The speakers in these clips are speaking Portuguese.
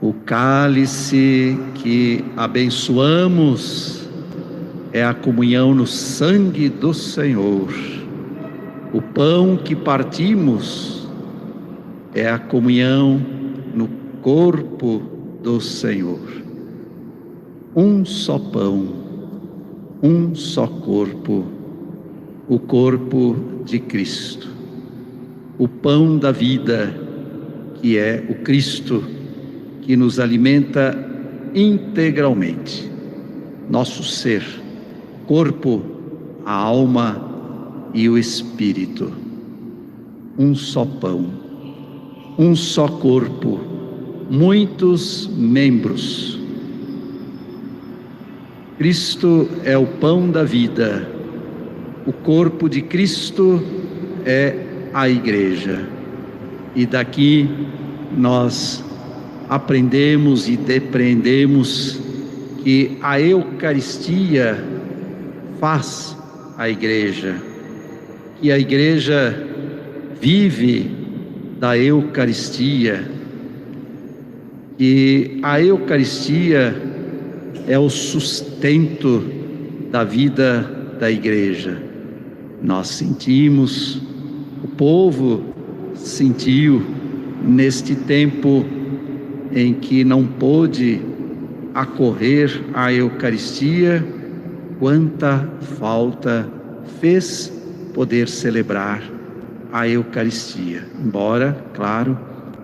O cálice que abençoamos é a comunhão no sangue do Senhor. O pão que partimos é a comunhão no corpo do Senhor. Um só pão, um só corpo, o corpo de Cristo. O pão da vida, que é o Cristo, que nos alimenta integralmente, nosso ser, corpo, a alma e o espírito. Um só pão, um só corpo, muitos membros. Cristo é o pão da vida, o corpo de Cristo é a igreja. E daqui nós aprendemos e depreendemos que a Eucaristia faz a igreja, que a igreja vive da Eucaristia, que a Eucaristia é o sustento da vida da igreja. Nós sentimos, o povo sentiu neste tempo em que não pôde acorrer à Eucaristia, quanta falta fez poder celebrar a Eucaristia. Embora, claro,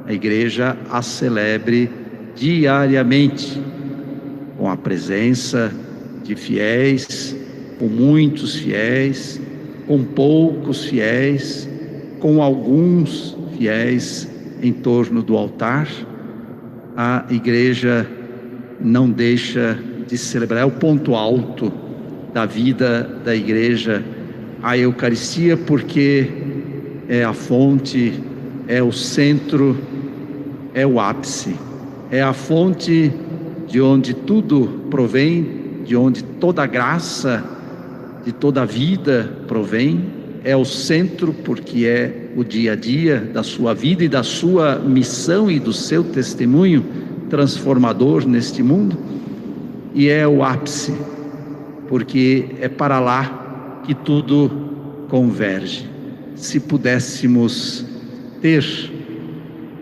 a igreja a celebre diariamente, com a presença de fiéis, com muitos fiéis, com poucos fiéis, com alguns fiéis em torno do altar. A igreja não deixa de celebrar, é o ponto alto da vida da igreja, a Eucaristia, porque é a fonte, é o centro, é o ápice, é a fonte de onde tudo provém, de onde toda graça, de toda vida provém, é o centro porque é o dia a dia da sua vida e da sua missão e do seu testemunho transformador neste mundo, e é o ápice, porque é para lá que tudo converge. Se pudéssemos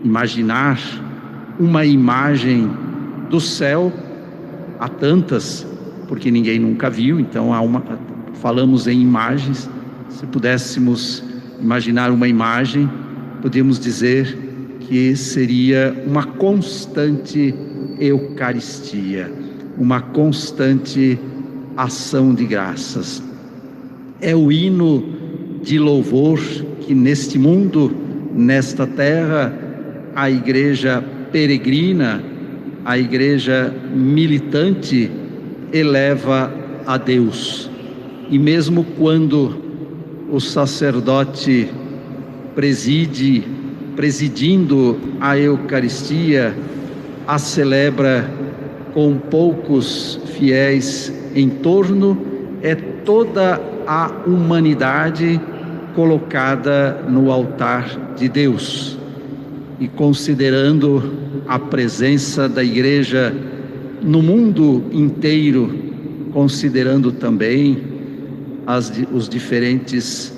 imaginar uma imagem do céu, há tantas, porque ninguém nunca viu, então falamos em imagens. Se pudéssemos imaginar uma imagem, podemos dizer que seria uma constante Eucaristia, uma constante ação de graças. É o hino de louvor que neste mundo, nesta terra, a igreja peregrina, a igreja militante eleva a Deus. E mesmo quando o sacerdote presidindo a Eucaristia, a celebra com poucos fiéis em torno, é toda a humanidade colocada no altar de Deus. E considerando a presença da igreja no mundo inteiro, considerando também os diferentes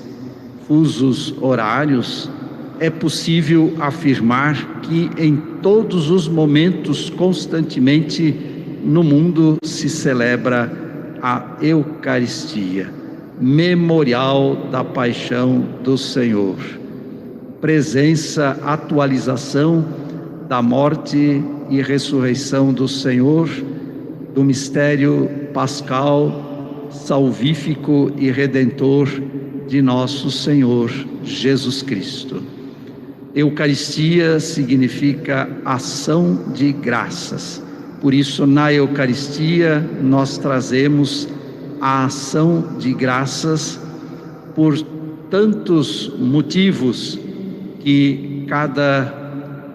fusos horários, é possível afirmar que em todos os momentos, constantemente, no mundo se celebra a Eucaristia, memorial da paixão do Senhor, presença, atualização da morte e ressurreição do Senhor, do mistério pascal, salvífico e redentor de nosso Senhor Jesus Cristo. Eucaristia significa ação de graças. Por isso, na Eucaristia, nós trazemos a ação de graças por tantos motivos que cada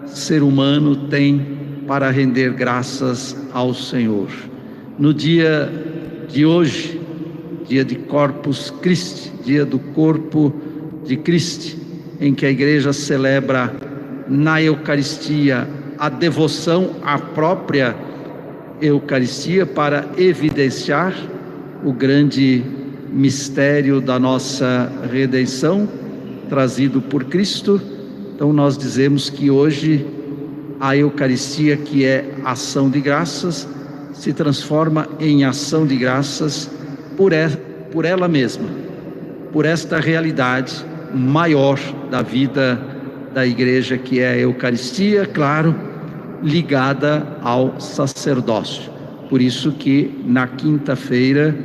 ser humano tem para render graças ao Senhor. No dia de hoje, dia de Corpus Christi, dia do corpo de Cristo, em que a igreja celebra na Eucaristia a devoção à própria Eucaristia para evidenciar o grande mistério da nossa redenção trazido por Cristo. Então nós dizemos que hoje a Eucaristia, que é ação de graças, se transforma em ação de graças por ela mesma, por esta realidade maior da vida da Igreja, que é a Eucaristia, claro, ligada ao sacerdócio. Por isso que na quinta-feira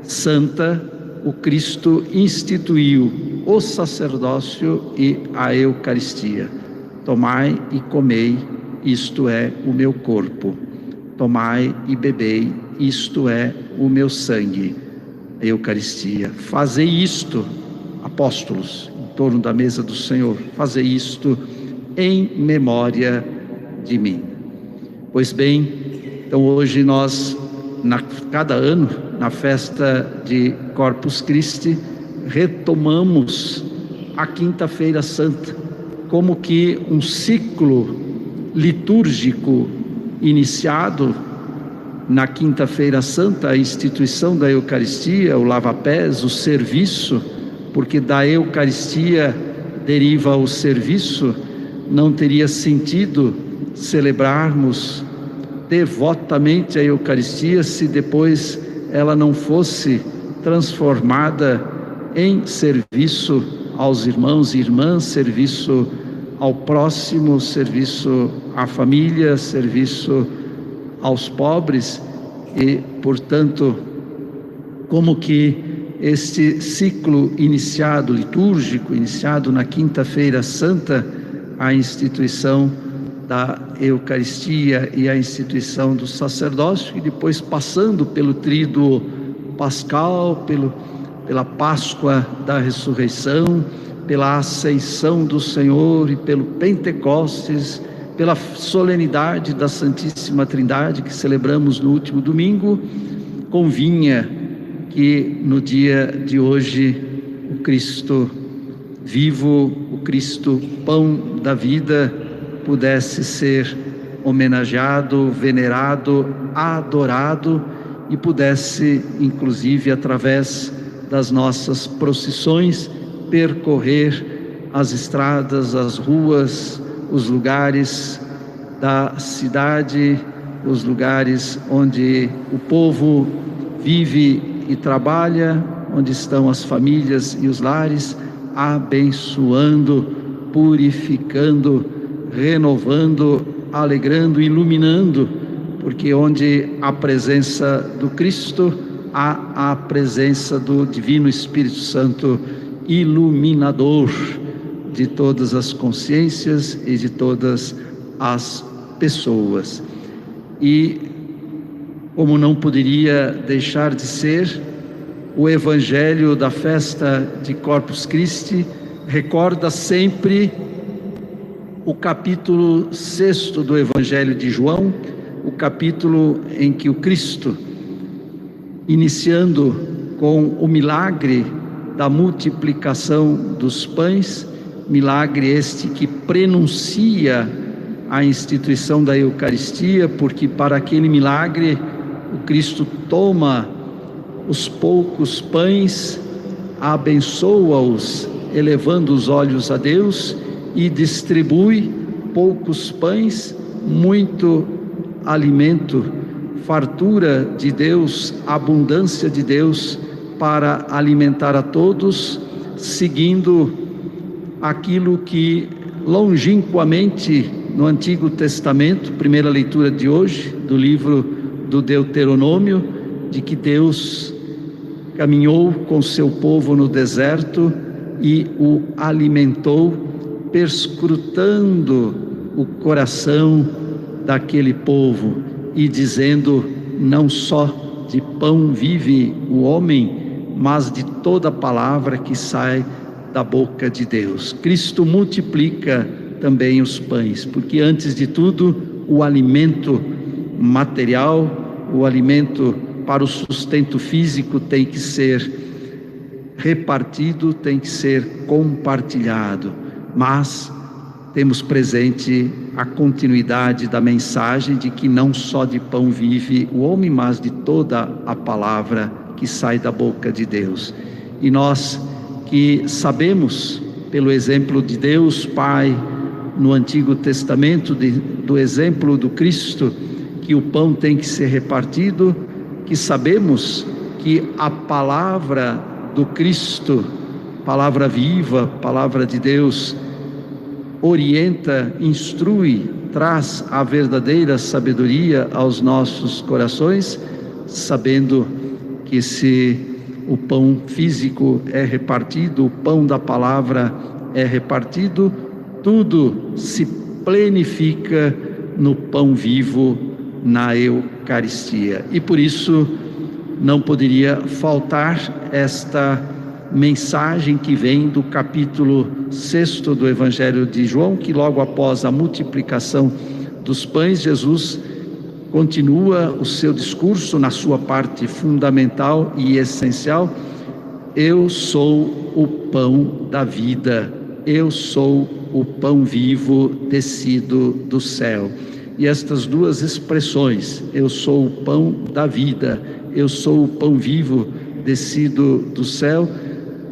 santa o Cristo instituiu o sacerdócio e a Eucaristia. Tomai e comei, isto é o meu corpo. Tomai e bebei, isto é o meu sangue. A Eucaristia. Fazei isto, apóstolos, em torno da mesa do Senhor, fazei isto em memória de mim. Pois bem, então hoje nós, cada ano, na festa de Corpus Christi, retomamos a Quinta-feira Santa, como que um ciclo litúrgico iniciado na Quinta-feira Santa, a instituição da Eucaristia, o lava-pés, o serviço, porque da Eucaristia deriva o serviço. Não teria sentido celebrarmos devotamente a Eucaristia se depois ela não fosse transformada em serviço aos irmãos e irmãs, serviço ao próximo, serviço à família, serviço aos pobres. E, portanto, como que este ciclo iniciado, litúrgico, iniciado na Quinta-feira Santa, a instituição da Eucaristia e a instituição do sacerdócio, e depois passando pelo tríduo pascal, pela Páscoa da Ressurreição, pela Ascensão do Senhor e pelo Pentecostes, pela solenidade da Santíssima Trindade que celebramos no último domingo, convinha que no dia de hoje o Cristo vivo, o Cristo pão da vida, pudesse ser homenageado, venerado, adorado, e pudesse, inclusive, através das nossas procissões, percorrer as estradas, as ruas, os lugares da cidade, os lugares onde o povo vive e trabalha, onde estão as famílias e os lares, abençoando, purificando, renovando, alegrando, iluminando, porque onde há presença do Cristo, há a presença do Divino Espírito Santo, iluminador de todas as consciências e de todas as pessoas. E como não poderia deixar de ser, o Evangelho da festa de Corpus Christi recorda sempre o capítulo 6 do Evangelho de João, o capítulo em que o Cristo, iniciando com o milagre da multiplicação dos pães, milagre este que prenuncia a instituição da Eucaristia, porque para aquele milagre o Cristo toma os poucos pães, abençoa-os, elevando os olhos a Deus, e distribui poucos pães, muito alimento, fartura de Deus, abundância de Deus para alimentar a todos, seguindo aquilo que longínquamente no Antigo Testamento, primeira leitura de hoje, do livro do Deuteronômio, de que Deus caminhou com seu povo no deserto e o alimentou, perscrutando o coração daquele povo e dizendo: não só de pão vive o homem, mas de toda palavra que sai da boca de Deus. Cristo multiplica também os pães, porque antes de tudo o alimento material, o alimento para o sustento físico tem que ser repartido, tem que ser compartilhado, mas temos presente a continuidade da mensagem de que não só de pão vive o homem, mas de toda a palavra que sai da boca de Deus. E nós que sabemos, pelo exemplo de Deus Pai no Antigo Testamento, do exemplo do Cristo, que o pão tem que ser repartido, que sabemos que a palavra do Cristo, palavra viva, palavra de Deus, orienta, instrui, traz a verdadeira sabedoria aos nossos corações, sabendo que se o pão físico é repartido, o pão da palavra é repartido, tudo se plenifica no pão vivo, na Eucaristia. E por isso não poderia faltar esta mensagem que vem do capítulo 6 do Evangelho de João, que logo após a multiplicação dos pães, Jesus continua o seu discurso na sua parte fundamental e essencial: eu sou o pão da vida, eu sou o pão vivo descido do céu. E estas duas expressões, eu sou o pão da vida, eu sou o pão vivo descido do céu,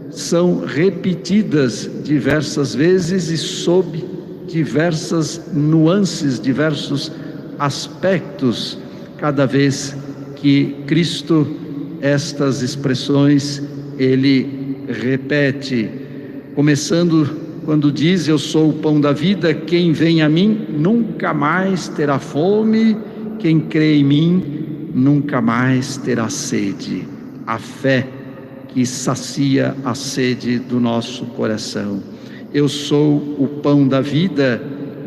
são repetidas diversas vezes e sob diversas nuances, diversos aspectos, cada vez que Cristo estas expressões ele repete, começando quando diz eu sou o pão da vida, quem vem a mim nunca mais terá fome, quem crê em mim nunca mais terá sede. A fé que sacia a sede do nosso coração. Eu sou o pão da vida,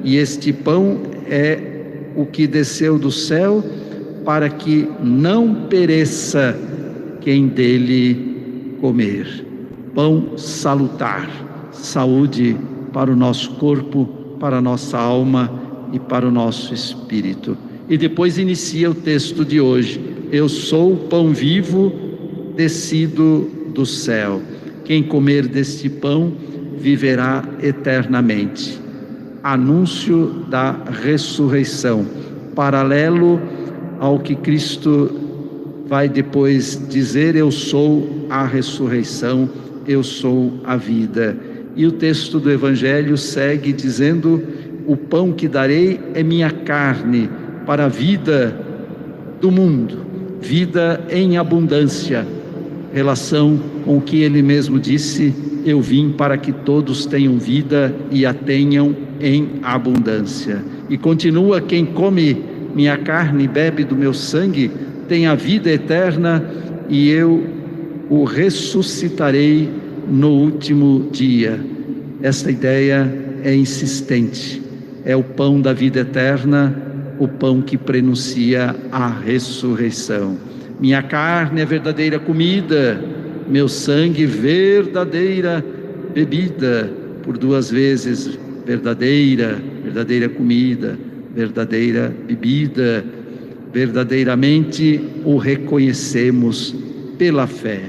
e este pão é o que desceu do céu para que não pereça quem dele comer. Pão salutar, saúde para o nosso corpo, para a nossa alma e para o nosso espírito. E depois inicia o texto de hoje: eu sou o pão vivo descido do céu. Quem comer deste pão viverá eternamente. Anúncio da ressurreição, paralelo ao que Cristo vai depois dizer: eu sou a ressurreição, eu sou a vida. E o texto do Evangelho segue dizendo: o pão que darei é minha carne para a vida do mundo, vida em abundância, relação com o que ele mesmo disse: eu vim para que todos tenham vida e a tenham em abundância. E continua: quem come minha carne e bebe do meu sangue tem a vida eterna, e eu o ressuscitarei no último dia. Esta ideia é insistente, é o pão da vida eterna, o pão que prenuncia a ressurreição. Minha carne é verdadeira comida, meu sangue verdadeira bebida. Por duas vezes, verdadeira comida, verdadeira bebida. Verdadeiramente o reconhecemos pela fé.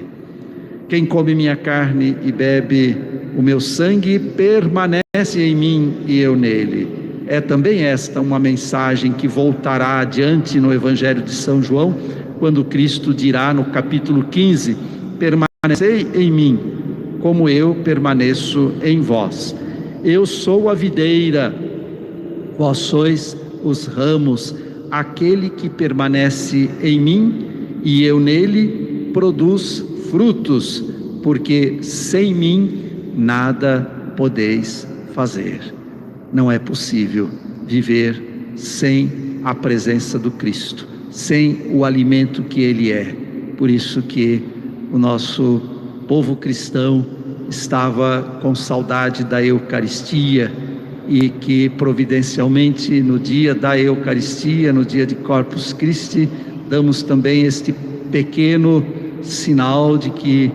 Quem come minha carne e bebe o meu sangue permanece em mim e eu nele. É também esta uma mensagem que voltará adiante no Evangelho de São João, quando Cristo dirá no capítulo 15: permanecei em mim, como eu permaneço em vós. Eu sou a videira, vós sois os ramos. Aquele que permanece em mim e eu nele produz frutos, porque sem mim nada podeis fazer. Não é possível viver sem a presença do Cristo, sem o alimento que Ele é. Por isso que o nosso povo cristão estava com saudade da Eucaristia, e que providencialmente no dia da Eucaristia, no dia de Corpus Christi, damos também este pequeno sinal de que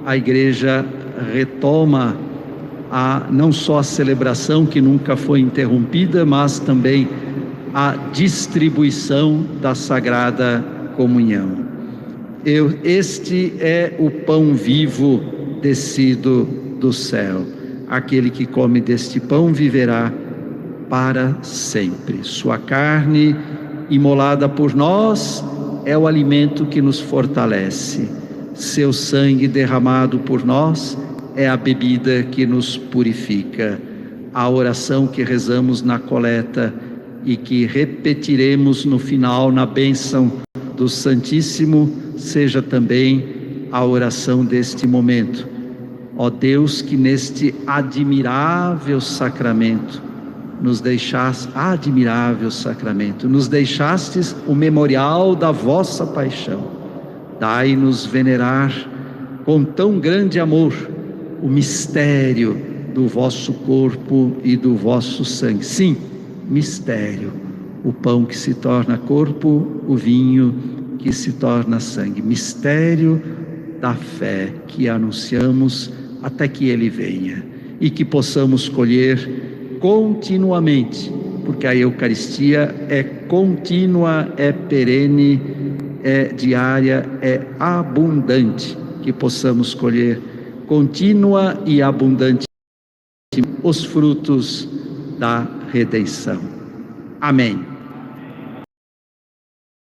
a Igreja retoma não só a celebração que nunca foi interrompida, mas também a distribuição da Sagrada Comunhão. Este é o pão vivo descido do céu. Aquele que come deste pão viverá para sempre. Sua carne imolada por nós é o alimento que nos fortalece. Seu sangue derramado por nós é a bebida que nos purifica. A oração que rezamos na coleta e que repetiremos no final na bênção do Santíssimo seja também a oração deste momento. Ó Deus, que neste admirável sacramento nos deixastes o memorial da vossa paixão. Dai-nos venerar com tão grande amor o mistério do vosso corpo e do vosso sangue. Sim, mistério. O pão que se torna corpo, o vinho que se torna sangue. Mistério da fé que anunciamos até que Ele venha. E que possamos colher continuamente, porque a Eucaristia é contínua, é perene, é diária, é abundante. Que possamos colher contínua e abundante os frutos da redenção. Amém.